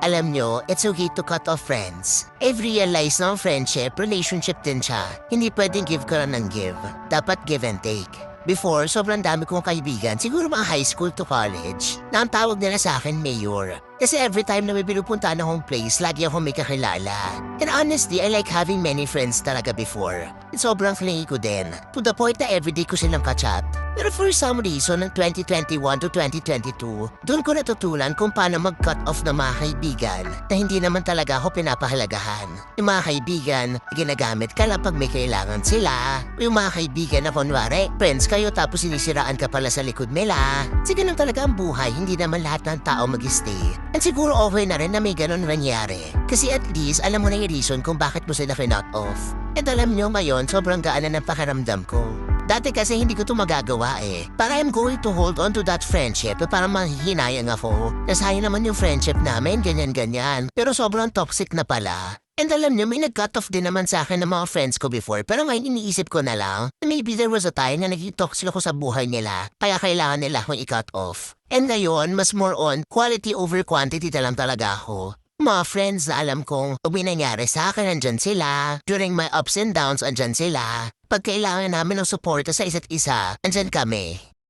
Alam nyo, it's okay to cut off friends. I've realized na ang friendship, relationship din siya. Hindi pwedeng give ka lang ng give. Dapat give and take. Before, sobrang dami kong kaibigan, siguro mga high school to college, na ang tawag nila sa akin, Mayor. Kasi every time na may pinupuntahan akong place, lagi akong may kakilala. And honestly, I like having many friends talaga before. And sobrang clingy ko din. To the point na everyday ko silang kachat. Pero for some reason, ng 2021 to 2022, doon ko natutunan kung paano mag-cut off ng mga kaibigan na hindi naman talaga ako pinapahalagahan. Yung mga kaibigan, ginagamit ka lang pag may kailangan sila. Yung mga kaibigan na kunwari, friends kayo tapos sinisiraan ka pala sa likod nila. Kasi ganun talaga ang buhay, hindi naman lahat ng tao mag-stay. And siguro okay na rin na may ganun nangyari. Kasi at least alam mo na yung reason kung bakit mo sila kinut off. And alam nyo ngayon, sobrang gaan na ng pakiramdam ko. Dati kasi hindi ko to magagawa eh. Para I'm going to hold on to that friendship na parang mahihinayang ako. Nasayang naman yung friendship namin, ganyan-ganyan. Pero sobrang toxic na pala. And alam niyo, may nag-cut off din naman sa akin ng mga friends ko before. Pero ngayon iniisip ko na lang, maybe there was a time na naging toxic ako sa buhay nila. Kaya kailangan nila akong i-cut off. And ngayon, mas more on quality over quantity na lang talaga ako. Mga friends na alam kong pag may nangyari sa akin, andyan sila. During my ups and downs, andyan sila. Pag kailangan namin ng suporta sa isa't isa, andyan kami.